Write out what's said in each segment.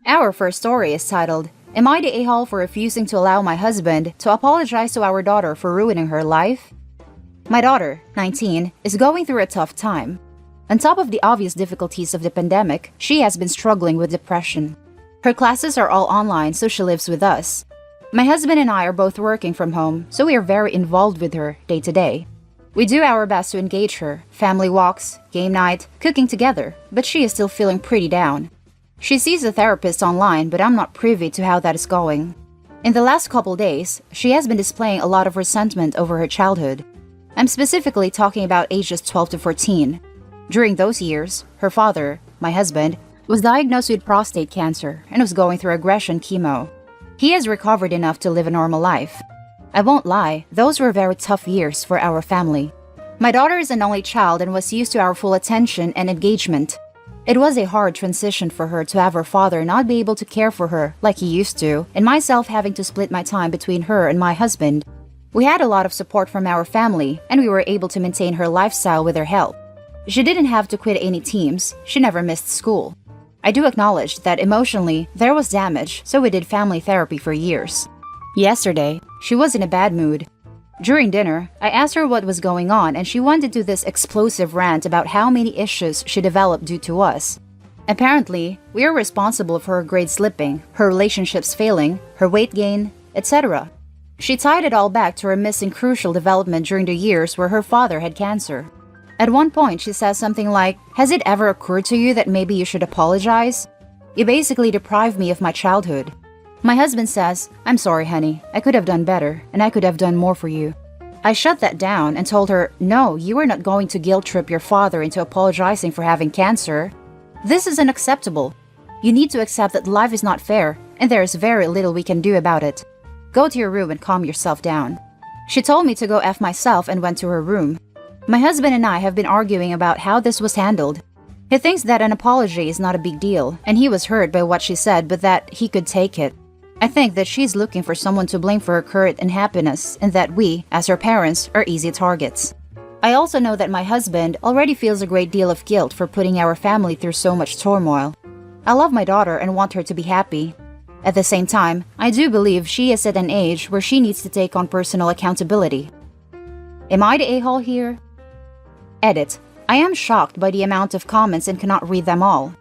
Our first story is titled, Am I the a-hole for refusing to allow my husband to apologize to our daughter for ruining her life? My daughter, 19, is going through a tough time. On top of the obvious difficulties of the pandemic, she has been struggling with depression. Her classes are all online, so she lives with us. My husband and I are both working from home, so we are very involved with her day to day. We do our best to engage her, family walks, game night, cooking together, but she is still feeling pretty down. She sees a therapist online, but I'm not privy to how that is going. In the last couple days, she has been displaying a lot of resentment over her childhood. I'm specifically talking about ages 12 to 14. During those years, her father, my husband, was diagnosed with prostate cancer and was going through aggression chemo. He has recovered enough to live a normal life. I won't lie, those were very tough years for our family. My daughter is an only child and was used to our full attention and engagement. It was a hard transition for her to have her father not be able to care for her like he used to, and myself having to split my time between her and my husband. We had a lot of support from our family, and we were able to maintain her lifestyle with their help. She didn't have to quit any teams, she never missed school. I do acknowledge that emotionally, there was damage, so we did family therapy for years. Yesterday, she was in a bad mood. During dinner, I asked her what was going on and she went into this explosive rant about how many issues she developed due to us. Apparently, we are responsible for her grades slipping, her relationships failing, her weight gain, etc. She tied it all back to her missing crucial development during the years where her father had cancer. At one point, she says something like, "Has it ever occurred to you that maybe you should apologize? You basically deprived me of my childhood." My husband says, "I'm sorry, honey. I could have done better, and I could have done more for you." I shut that down and told her, "No, you are not going to guilt trip your father into apologizing for having cancer. This is unacceptable. You need to accept that life is not fair, and there is very little we can do about it. Go to your room and calm yourself down." She told me to go F myself and went to her room. My husband and I have been arguing about how this was handled. He thinks that an apology is not a big deal, and he was hurt by what she said, but that he could take it. I think that she's looking for someone to blame for her current unhappiness, and that we, as her parents, are easy targets. I also know that my husband already feels a great deal of guilt for putting our family through so much turmoil. I love my daughter and want her to be happy. At the same time, I do believe she is at an age where she needs to take on personal accountability. Am I the a-hole here? Edit. I am shocked by the amount of comments and cannot read them all.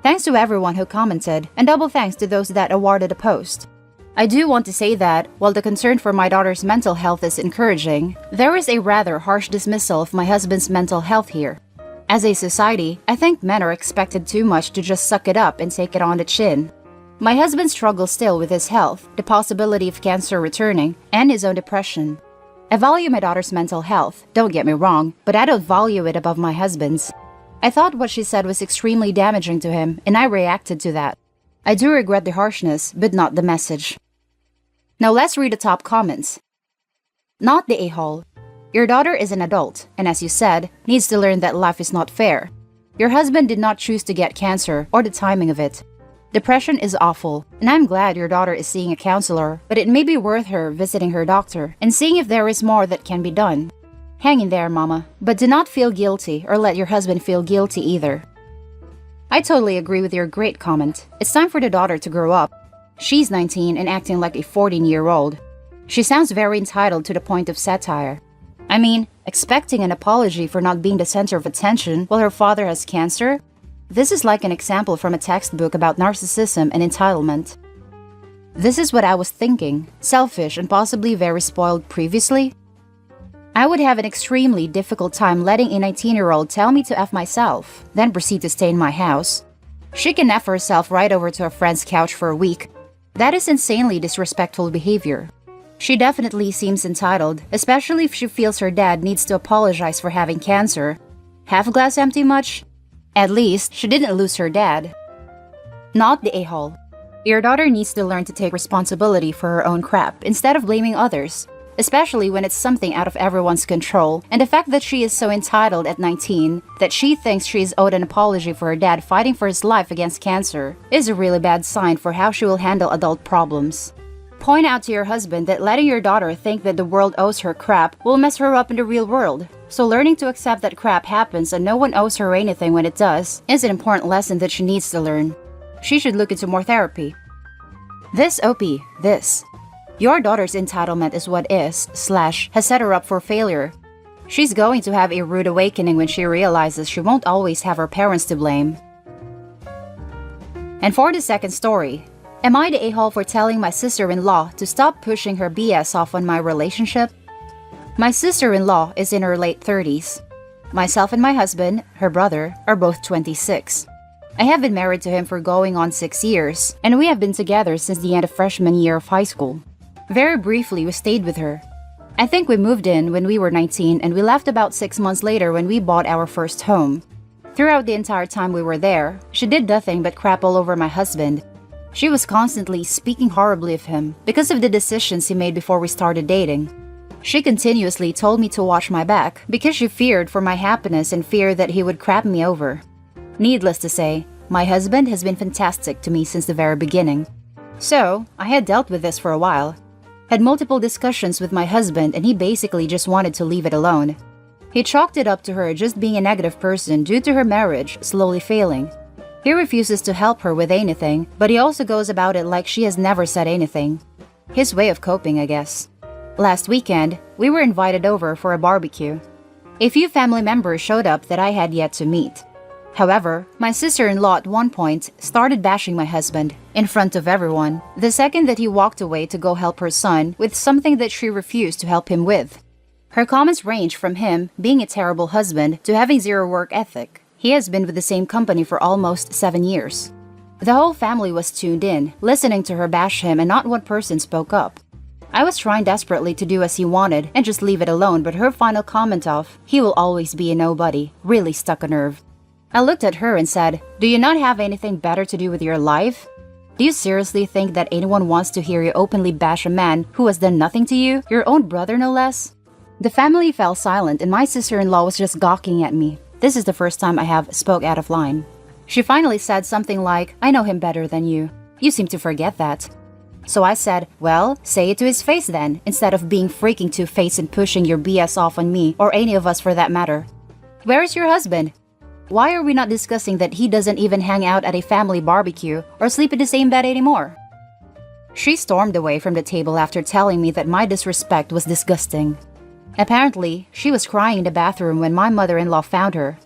Thanks to everyone who commented, and double thanks to those that awarded a post. I do want to say that, while the concern for my daughter's mental health is encouraging, there is a rather harsh dismissal of my husband's mental health here. As a society, I think men are expected too much to just suck it up and take it on the chin. My husband struggles still with his health, the possibility of cancer returning, and his own depression. I value my daughter's mental health, don't get me wrong, but I don't value it above my husband's. I thought what she said was extremely damaging to him, and I reacted to that. I do regret the harshness, but not the message. Now let's read the top comments. Not the a-hole. Your daughter is an adult, and as you said, needs to learn that life is not fair. Your husband did not choose to get cancer, or the timing of it. Depression is awful, and I'm glad your daughter is seeing a counselor, but it may be worth her visiting her doctor and seeing if there is more that can be done. Hang in there, mama, but do not feel guilty or let your husband feel guilty either. I totally agree with your great comment. It's time for the daughter to grow up. She's 19 and acting like a 14-year-old. She sounds very entitled to the point of satire. I mean, expecting an apology for not being the center of attention while her father has cancer? This is like an example from a textbook about narcissism and entitlement. This is what I was thinking, selfish and possibly very spoiled previously. I would have an extremely difficult time letting a 19-year-old tell me to F myself, then proceed to stay in my house. She can F herself right over to a friend's couch for a week. That is insanely disrespectful behavior. She definitely seems entitled, especially if she feels her dad needs to apologize for having cancer. Half glass empty much? At least, she didn't lose her dad. Not the a-hole. Your daughter needs to learn to take responsibility for her own crap instead of blaming others, especially when it's something out of everyone's control, and the fact that she is so entitled at 19 that she thinks she is owed an apology for her dad fighting for his life against cancer is a really bad sign for how she will handle adult problems. Point out to your husband that letting your daughter think that the world owes her crap will mess her up in the real world. So learning to accept that crap happens and no one owes her anything when it does is an important lesson that she needs to learn. She should look into more therapy. This OP, this. Your daughter's entitlement is what has set her up for failure. She's going to have a rude awakening when she realizes she won't always have her parents to blame. And for the second story, am I the a-hole for telling my sister-in-law to stop pushing her BS off on my relationship? My sister-in-law is in her late 30s. Myself and my husband, her brother, are both 26. I have been married to him for going on 6 years, and we have been together since the end of freshman year of high school. Very briefly, we stayed with her. I think we moved in when we were 19 and we left about 6 months later when we bought our first home. Throughout the entire time we were there, she did nothing but crap all over my husband. She was constantly speaking horribly of him because of the decisions he made before we started dating. She continuously told me to watch my back because she feared for my happiness and feared that he would crap me over. Needless to say, my husband has been fantastic to me since the very beginning. So, I had dealt with this for a while. Had multiple discussions with my husband and he basically just wanted to leave it alone. He chalked it up to her just being a negative person due to her marriage slowly failing. He refuses to help her with anything, but he also goes about it like she has never said anything. His way of coping, I guess. Last weekend, we were invited over for a barbecue. A few family members showed up that I had yet to meet. However, my sister-in-law at one point started bashing my husband in front of everyone the second that he walked away to go help her son with something that she refused to help him with. Her comments range from him being a terrible husband to having zero work ethic. He has been with the same company for almost 7 years. The whole family was tuned in, listening to her bash him, and not one person spoke up. I was trying desperately to do as he wanted and just leave it alone, but her final comment of, "He will always be a nobody," really stuck a nerve. I looked at her and said, "Do you not have anything better to do with your life? Do you seriously think that anyone wants to hear you openly bash a man who has done nothing to you, your own brother no less?" The family fell silent and my sister-in-law was just gawking at me. This is the first time I have spoke out of line. She finally said something like, "I know him better than you. You seem to forget that." So I said, "Well, say it to his face then, instead of being freaking two-faced and pushing your BS off on me, or any of us for that matter. Where is your husband? Why are we not discussing that he doesn't even hang out at a family barbecue or sleep in the same bed anymore?" She stormed away from the table after telling me that my disrespect was disgusting. Apparently, she was crying in the bathroom when my mother-in-law found her.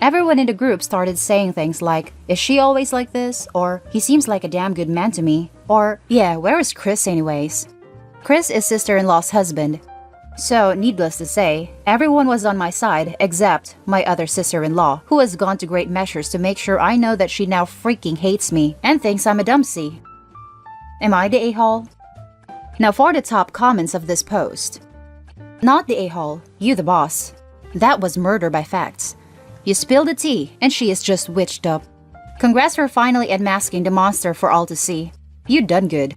Everyone in the group started saying things like, "Is she always like this?" Or, "He seems like a damn good man to me." Or, "Yeah, where is Chris anyways?" Chris is sister-in-law's husband. So, needless to say, everyone was on my side except my other sister-in-law, who has gone to great measures to make sure I know that she now freaking hates me and thinks I'm a dumpsy. Am I the a-hole? Now for the top comments of this post. Not the a-hole, you the boss. That was murder by facts. You spilled the tea, and she is just witched up. Congrats for finally unmasking the monster for all to see. You done good.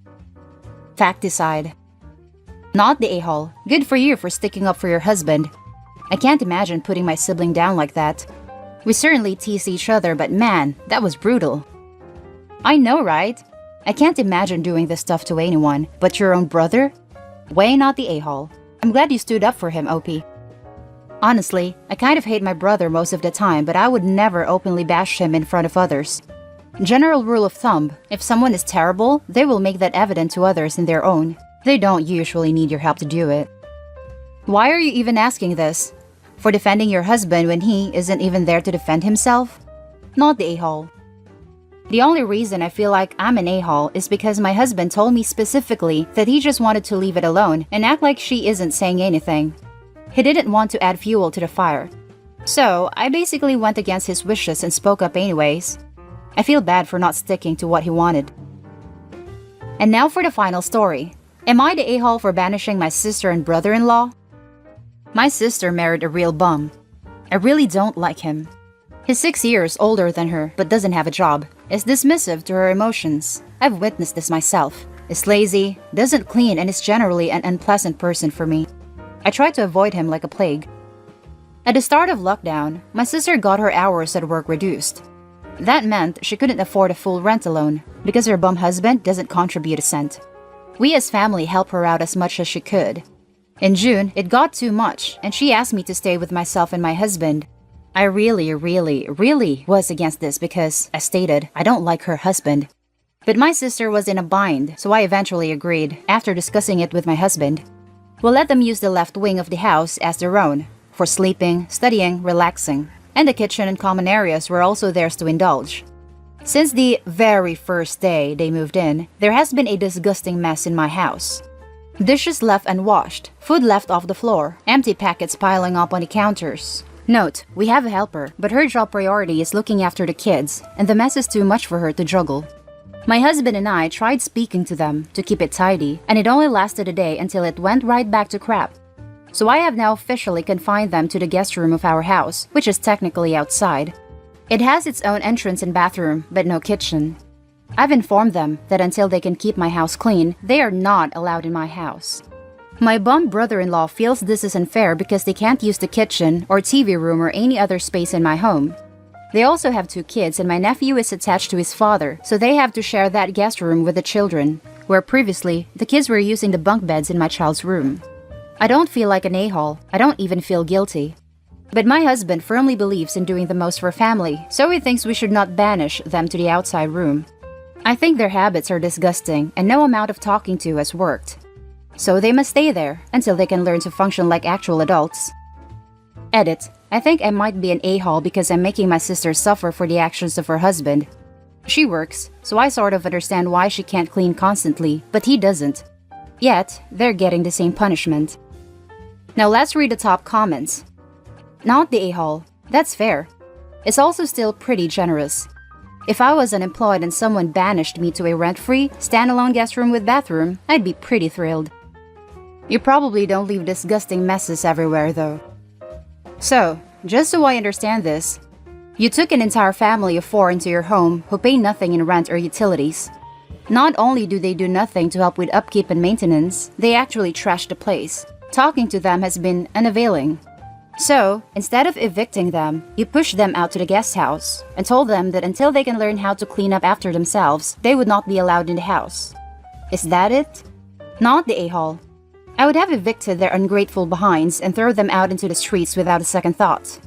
Fact aside. Not the a-hole. Good for you for sticking up for your husband. I can't imagine putting my sibling down like that. We certainly tease each other, but man, that was brutal. I know, right? I can't imagine doing this stuff to anyone, but your own brother? Way not the a-hole. I'm glad you stood up for him, OP. Honestly, I kind of hate my brother most of the time, but I would never openly bash him in front of others. General rule of thumb, if someone is terrible, they will make that evident to others in their own. They don't usually need your help to do it. Why are you even asking this? For defending your husband when he isn't even there to defend himself? Not the a-hole. The only reason I feel like I'm an a-hole is because my husband told me specifically that he just wanted to leave it alone and act like she isn't saying anything. He didn't want to add fuel to the fire. So, I basically went against his wishes and spoke up anyways. I feel bad for not sticking to what he wanted. And now for the final story. Am I the a-hole for banishing my sister and brother-in-law? My sister married a real bum. I really don't like him. He's 6 years older than her but doesn't have a job, is dismissive to her emotions. I've witnessed this myself. Is lazy, doesn't clean, and is generally an unpleasant person for me. I try to avoid him like a plague. At the start of lockdown, my sister got her hours at work reduced. That meant she couldn't afford a full rent alone because her bum husband doesn't contribute a cent. We as family help her out as much as she could. In June, it got too much and she asked me to stay with myself and my husband. I really was against this because, as stated, I don't like her husband. But my sister was in a bind, so I eventually agreed after discussing it with my husband. We'll let them use the left wing of the house as their own, for sleeping, studying, relaxing, and the kitchen and common areas were also theirs to indulge. Since the very first day they moved in, there has been a disgusting mess in my house. Dishes left unwashed, food left off the floor, empty packets piling up on the counters. Note, we have a helper, but her job priority is looking after the kids, and the mess is too much for her to juggle. My husband and I tried speaking to them to keep it tidy, and it only lasted a day until it went right back to crap. So I have now officially confined them to the guest room of our house, which is technically outside. It has its own entrance and bathroom, but no kitchen. I've informed them that until they can keep my house clean, they are not allowed in my house. My bum brother-in-law feels this is unfair because they can't use the kitchen or TV room or any other space in my home. They also have 2 kids and my nephew is attached to his father, so they have to share that guest room with the children, where previously, the kids were using the bunk beds in my child's room. I don't feel like an a-hole, I don't even feel guilty. But my husband firmly believes in doing the most for family, so he thinks we should not banish them to the outside room. I think their habits are disgusting and no amount of talking to has worked. So they must stay there until they can learn to function like actual adults. Edit. I think I might be an a-hole because I'm making my sister suffer for the actions of her husband. She works, so I sort of understand why she can't clean constantly, but he doesn't. Yet, they're getting the same punishment. Now let's read the top comments. Not the a-hole. That's fair. It's also still pretty generous. If I was unemployed and someone banished me to a rent-free, standalone guest room with bathroom, I'd be pretty thrilled. You probably don't leave disgusting messes everywhere though. So, just so I understand this, you took an entire family of 4 into your home who pay nothing in rent or utilities. Not only do they do nothing to help with upkeep and maintenance, they actually trash the place. Talking to them has been unavailing. So, instead of evicting them, you pushed them out to the guest house and told them that until they can learn how to clean up after themselves, they would not be allowed in the house. Is that it? Not the a-hole. I would have evicted their ungrateful behinds and throw them out into the streets without a second thought.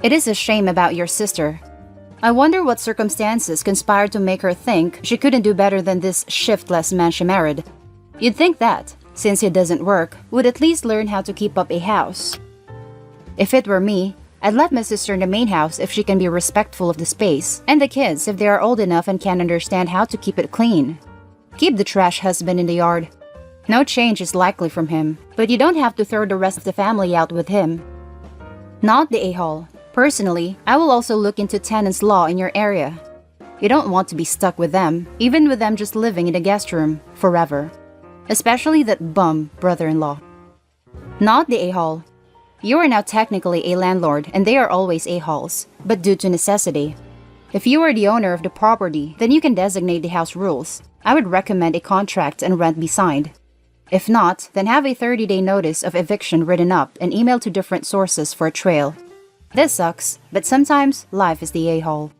It is a shame about your sister. I wonder what circumstances conspired to make her think she couldn't do better than this shiftless man she married. You'd think that, since he doesn't work, would at least learn how to keep up a house. If it were me, I'd let my sister in the main house if she can be respectful of the space, and the kids if they are old enough and can understand how to keep it clean. Keep the trash husband in the yard. No change is likely from him, but you don't have to throw the rest of the family out with him. Not the a-hole. Personally, I will also look into tenants' law in your area. You don't want to be stuck with them, even with them just living in the guest room, forever. Especially that bum brother-in-law. Not the a-hole. You are now technically a landlord and they are always a-holes, but due to necessity. If you are the owner of the property, then you can designate the house rules. I would recommend a contract and rent be signed. If not, then have a 30-day notice of eviction written up and emailed to different sources for a trail. This sucks, but sometimes life is the a-hole.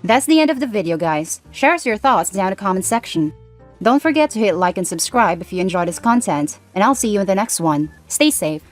That's the end of the video, guys. Share us your thoughts down in the comment section. Don't forget to hit like and subscribe if you enjoy this content, and I'll see you in the next one. Stay safe.